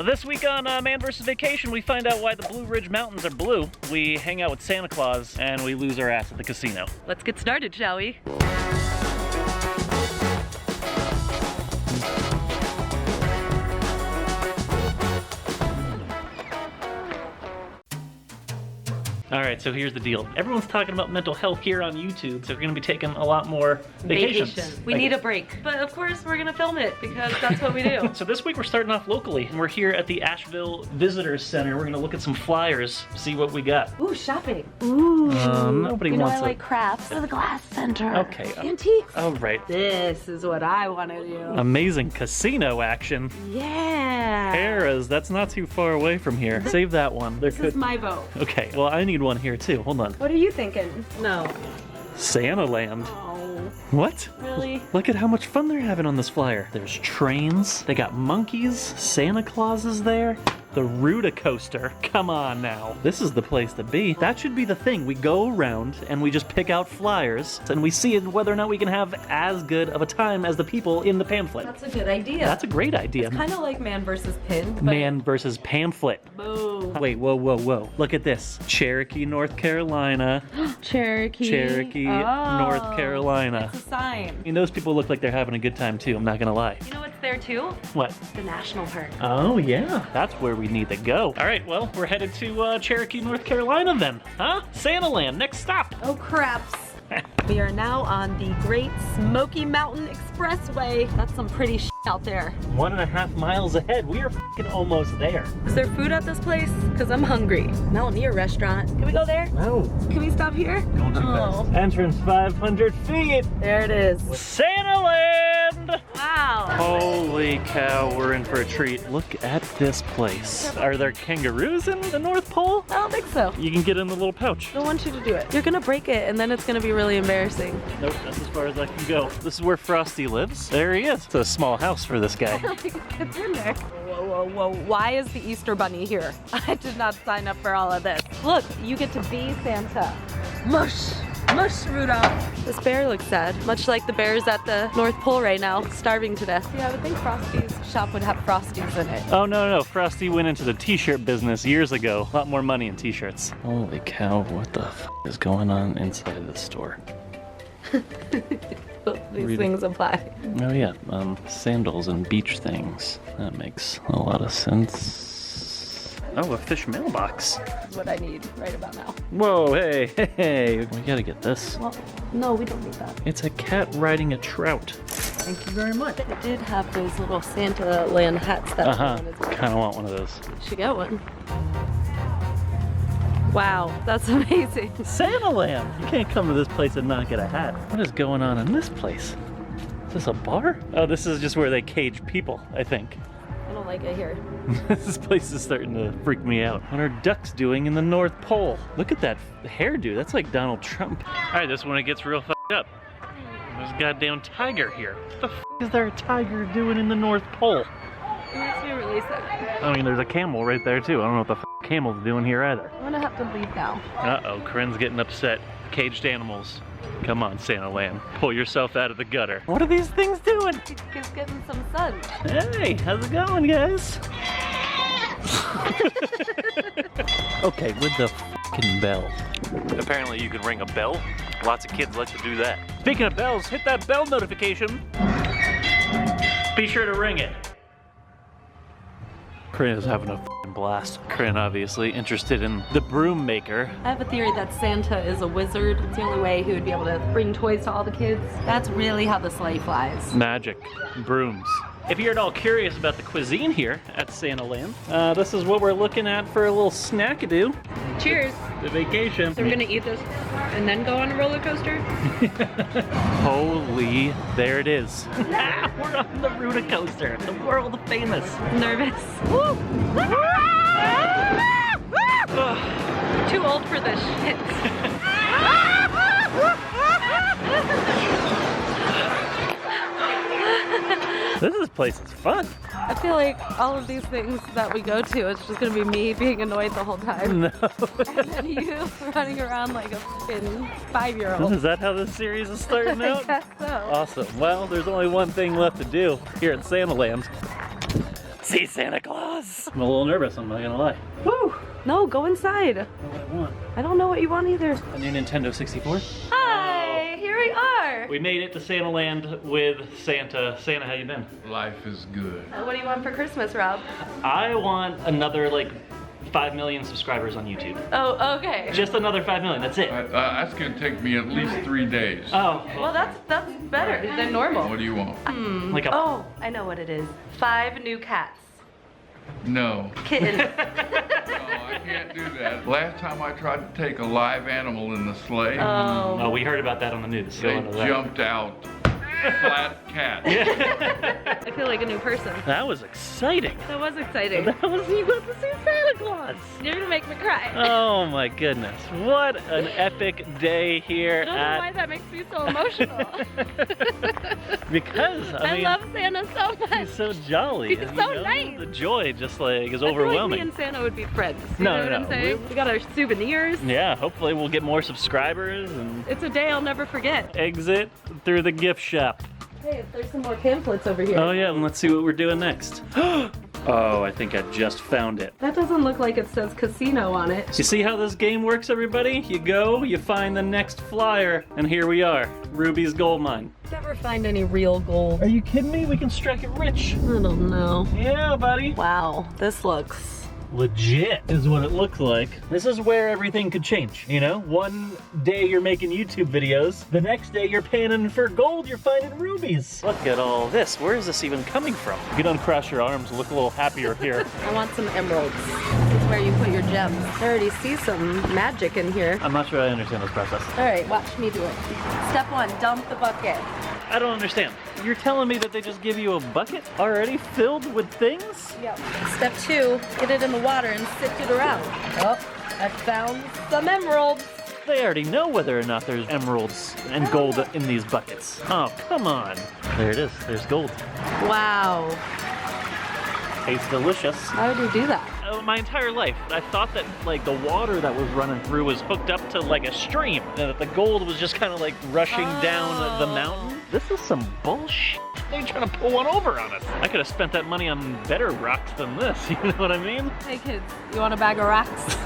This week on Man vs. Vacation, we find out why the Blue Ridge Mountains are blue. We hang out with Santa Claus, and we lose our ass at the casino. Let's get started, shall we? All right, so here's the deal. Everyone's talking about mental health here on YouTube, so we're gonna be taking a lot more vacations. We need a break. But of course, we're gonna film it because that's what we do. So this week we're starting off locally, and we're here at the Asheville Visitors Center. We're gonna look at some flyers, see what we got. Ooh, shopping. Ooh. Nobody wants I like crafts. Go to the glass center. Okay. Antiques. Oh, right. This is what I want to do. Amazing casino action. Yeah. Harrah's, that's not too far away from here. Save that one. This is my vote. Okay, well, I need one here too. Hold on. What are you thinking? No. Santa Land. Oh. What? Really? Look at how much fun they're having on this flyer. There's trains, they got monkeys, Santa Claus is there. The Ruda Coaster. Come on now. This is the place to be. That should be the thing. We go around and we just pick out flyers and we see whether or not we can have as good of a time as the people in the pamphlet. That's a good idea. That's a great idea. It's kind of like Man versus Pin. Man versus pamphlet. Boom. Wait, whoa, whoa, whoa. Look at this. Cherokee, North Carolina. Cherokee. North Carolina. It's a sign. I mean, those people look like they're having a good time too, I'm not gonna lie. You know what's there too? What? The National Park. Oh yeah, that's where we need to go. All right, well, we're headed to Cherokee, North Carolina then, huh? Santa Land, next stop. Oh craps. We are now on the Great Smoky Mountain Expressway. That's some pretty shit out there. 1.5 miles ahead. We are f***ing almost there. Is there food at this place? Because I'm hungry. Mountaineer restaurant. Can we go there? No. Can we stop here? Going too fast. Entrance 500 feet. There it is. Santa Land! Wow. Holy cow, we're in for a treat. Look at this place. Are there kangaroos in the North Pole? I don't think so. You can get in the little pouch. I don't want you to do it. You're gonna break it and then it's gonna be really embarrassing. Nope, that's as far as I can go. This is where Frosty lives. There he is. It's a small house for this guy. It's in there. Whoa, whoa, whoa. Why is the Easter Bunny here? I did not sign up for all of this. Look, you get to be Santa. Mush. Mush, Rudolph. This bear looks sad, much like the bears at the North Pole right now, starving to death. Yeah, I would think Frosty's shop would have Frosties in it. Oh, no. Frosty went into the t-shirt business years ago. A lot more money in t-shirts. Holy cow, what the f is going on inside the store? These things apply. Oh yeah, sandals and beach things. That makes a lot of sense. Oh, a fish mailbox. This is what I need right about now. Whoa, hey. We gotta get this. Well, no, we don't need that. It's a cat riding a trout. Thank you very much. It did have those little Santa Land hats that I wanted. Kinda want one of those. You should get one. Wow, that's amazing. Santa Land! You can't come to this place and not get a hat. What is going on in this place? Is this a bar? Oh, this is just where they cage people, I think. I don't like it here. This place is starting to freak me out. What are ducks doing in the North Pole? Look at that hairdo. That's like Donald Trump. All right, this is when it gets real f***ed up. There's a goddamn tiger here. What the f*** is there a tiger doing in the North Pole? It makes me really sick. I mean, there's a camel right there too. I don't know what the f*** camel's doing here either. I'm gonna have to leave now. Uh-oh, Corinne's getting upset. Caged animals. Come on, Santa Land. Pull yourself out of the gutter. What are these things doing? He's getting some sun. Hey, how's it going, guys? Okay, with the f***ing bell. Apparently you can ring a bell. Lots of kids like to do that. Speaking of bells, hit that bell notification. Be sure to ring it. Corinne is having a f***ing blast. Corinne, obviously, interested in the broom maker. I have a theory that Santa is a wizard. It's the only way he would be able to bring toys to all the kids. That's really how the sleigh flies. Magic. Brooms. If you're at all curious about the cuisine here at Santa Land, this is what we're looking at for a little snackadoo. Cheers. The vacation. So we're gonna eat this and then go on a roller coaster? Holy, there it is. We're on the Ruda Coaster, the world famous. I'm nervous. Woo! Too old for this shit. This place is fun. I feel like all of these things that we go to, it's just gonna be me being annoyed the whole time. No. And then you running around like a fucking 5-year-old. Is that how this series is starting out? I guess so. Awesome. Well, there's only one thing left to do here at Santa Land. See Santa Claus. Claus. I'm a little nervous, I'm not gonna lie. Woo! No, go inside. What do I want? I don't know what you want either. A new Nintendo 64? Hi, here we are. We made it to Santa Land with Santa. Santa, how you been? Life is good. What do you want for Christmas, Rob? I want another like 5 million subscribers on YouTube. Oh, okay. Just another 5 million, that's it. That's gonna take me at least 3 days. Oh, Well, that's better than normal. What do you want? like a Oh, I know what it is. 5 new cats. No. Kittens. No, I can't do that. Last time I tried to take a live animal in the sleigh, Oh, we heard about that on the news. Go they into that. jumped out. Flat cat. I feel like a new person. That was exciting. That was exciting. That was you got to see Santa Claus. You're gonna make me cry. Oh my goodness. What an epic day here I don't know why that makes me so emotional. Because I love Santa so much. he's so jolly. He's and, so you know, nice. The joy just like is I feel overwhelming. like me and Santa would be friends. You No, know what no, I'm saying? we- We got our souvenirs. Yeah, hopefully we'll get more subscribers and It's a day I'll never forget. exit through the gift shop. Hey, there's some more pamphlets over here. Oh yeah, and let's see what we're doing next. Oh, I think I just found it. That doesn't look like it says casino on it. You see how this game works, everybody? You go, you find the next flyer, and here we are, Ruby's Gold Mine. Never find any real gold. Are you kidding me? We can strike it rich. I don't know. Yeah, buddy. Wow, this looks... Legit is what it looks like. This is where everything could change, you know? One day you're making YouTube videos, the next day you're panning for gold, you're finding rubies. Look at all this. Where is this even coming from? You can uncross your arms, look a little happier here. I want some emeralds. This is where you put your gems. I already see some magic in here. I'm not sure I understand this process. All right, watch me do it. Step 1, dump the bucket. I don't understand. You're telling me that they just give you a bucket already filled with things? Yep. Step 2, get it in the water and sift it around. Oh, I found some emeralds. They already know whether or not there's emeralds and gold in these buckets. Oh, come on. There it is. There's gold. Wow. Tastes delicious. How would you do that? My entire life, I thought that like the water that was running through was hooked up to like a stream, and that the gold was just kind of like rushing down the mountain. This is some bullshit. They're trying to pull one over on us. I could have spent that money on better rocks than this, you know what I mean? Hey kids, you want a bag of rocks?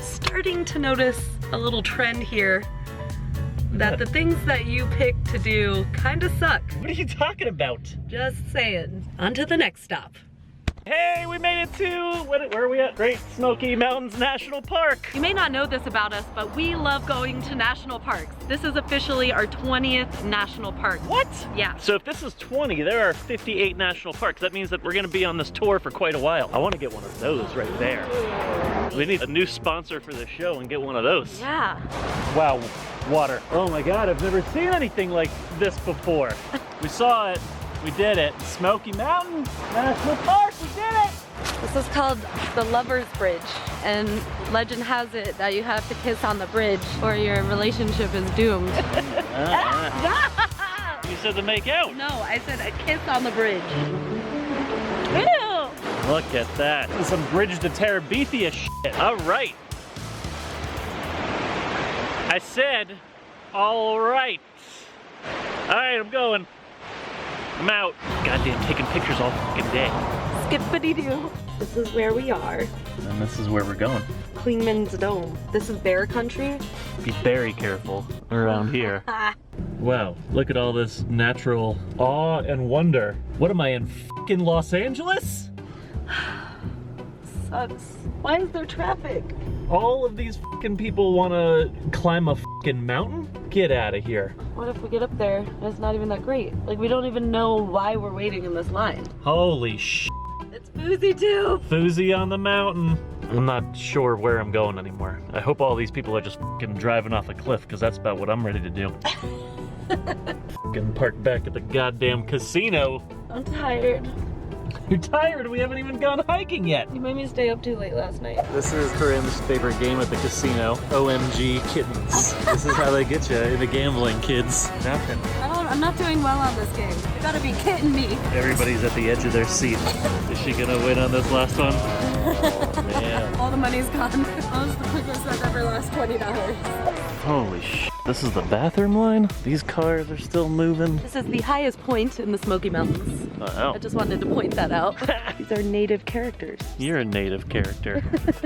Starting to notice a little trend here that the things that you pick to do kind of suck. What are you talking about? Just saying. On to the next stop. Hey, we made it to, where are we at? Great Smoky Mountains National Park. You may not know this about us, but we love going to national parks. This is officially our 20th national park. What? Yeah. So if this is 20, there are 58 national parks. That means that we're gonna be on this tour for quite a while. I wanna get one of those right there. We need a new sponsor for the show and get one of those. Yeah. Wow, water. Oh my God, I've never seen anything like this before. We saw it, we did it. Smoky Mountain National Park, we did it! This is called the Lover's Bridge, and legend has it that you have to kiss on the bridge or your relationship is doomed. You said to make out. No, I said a kiss on the bridge. Ew! Look at that. This is some Bridge to Terabithia shit. All right. I said, all right. All right, I'm going. I'm out. Goddamn, taking pictures all fucking day. Skippity-doo. This is where we are. And this is where we're going. Klingman's Dome. This is bear country. Be very careful around here. Wow, look at all this natural awe and wonder. What am I in fucking Los Angeles? Sucks. Why is there traffic? All of these fucking people want to climb a fucking mountain? Get out of here. What if we get up there and it's not even that great? Like, we don't even know why we're waiting in this line. Holy shit. It's boozy too. Foozy on the mountain. I'm not sure where I'm going anymore. I hope all these people are just fucking driving off a cliff, because that's about what I'm ready to do. Fucking park back at the goddamn casino. I'm tired. You're tired? We haven't even gone hiking yet. You made me stay up too late last night. This is Corinne's favorite game at the casino. OMG kittens. This is how they get you into gambling, kids. Nothing. I'm not doing well on this game. You gotta be kidding me. Everybody's at the edge of their seat. Is she gonna win on this last one? Oh, man. All the money's gone. That was the quickest I've ever lost $20. Holy shit. This is the bathroom line. These cars are still moving. This is the highest point in the Smoky Mountains. Oh. I just wanted to point that out. These are native characters. You're a native character.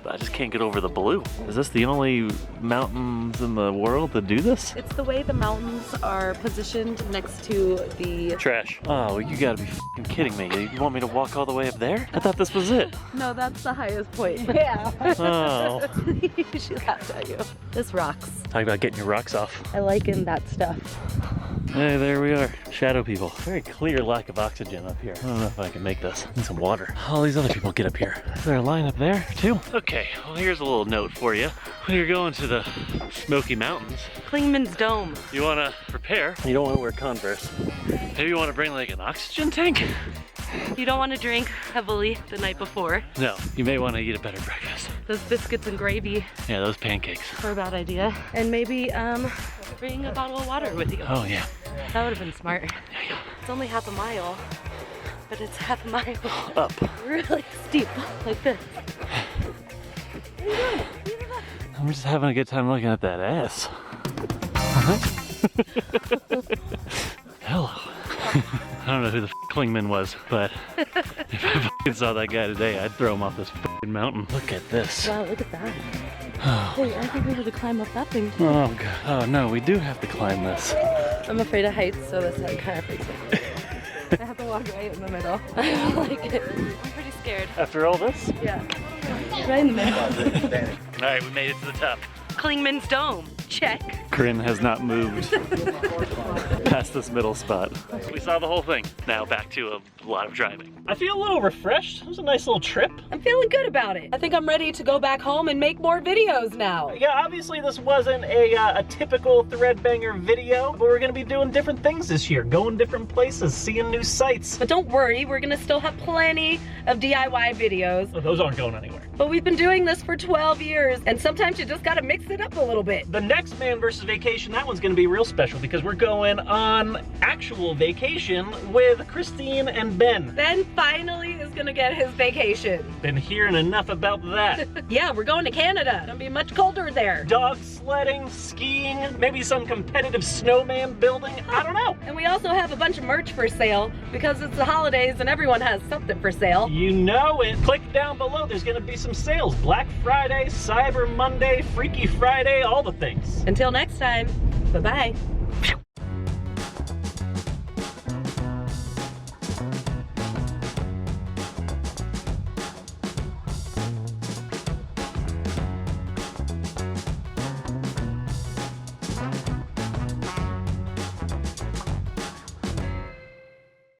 I just can't get over the blue. Is this the only mountains in the world that do this? It's the way the mountains are positioned next to the... Trash. Oh, you gotta be f***ing kidding me. You want me to walk all the way up there? I thought this was it. No, that's the highest point. Yeah. Oh. She laughed at you. This rocks. Talk about getting your rocks off. I liken that stuff. Hey, there we are. Shadow people. Very clear lack of oxygen up here. I don't know if I can make this. Need some water. All these other people get up here. Is there a line up there, too? Okay, well, here's a little note for you. When you're going to the Smoky Mountains, Klingman's Dome. you want to prepare. You don't want to wear Converse. Maybe you want to bring, like, an oxygen tank? You don't want to drink heavily the night before. No, you may want to eat a better breakfast. Those biscuits and gravy Yeah, those pancakes. are a bad idea. And maybe bring a bottle of water with you. Oh, yeah. That would have been smart. It's only half a mile, but it's half a mile Up. really steep, like this. I'm just having a good time looking at that ass. Hello. I don't know who the Klingman was, but if I fucking saw that guy today, I'd throw him off this fucking mountain. Look at this. Wow, look at that. Oh, Hey, I think we have to climb up that thing. oh god. Oh no, we do have to climb this. I'm afraid of heights, so this side kind of freaks me. I have to walk right in the middle. I don't like it. I'm pretty scared. After all this? Yeah. Right in the middle. Alright, we made it to the top. Klingman's Dome. Check. Corinne has not moved past this middle spot. We saw the whole thing. Now back to a lot of driving. I feel a little refreshed. It was a nice little trip. I'm feeling good about it. I think I'm ready to go back home and make more videos now. Yeah, obviously this wasn't a typical ThreadBanger video, but we're gonna be doing different things this year, going different places, seeing new sites. But don't worry, we're gonna still have plenty of DIY videos. Oh, those aren't going anywhere. But we've been doing this for 12 years, and sometimes you just gotta mix it up a little bit. The next Man versus Vacation, that one's gonna be real special because we're going on actual vacation with Christine and Ben. Ben finally is gonna get his vacation. Been hearing enough about that. Yeah, we're going to Canada. It's gonna be much colder there. Dog sledding, skiing, maybe some competitive snowman building, I don't know. And we also have a bunch of merch for sale because it's the holidays and everyone has something for sale. You know it. Click down below, there's gonna be some sales. Black Friday, Cyber Monday, Freaky Friday, all the things. Until next time, bye-bye.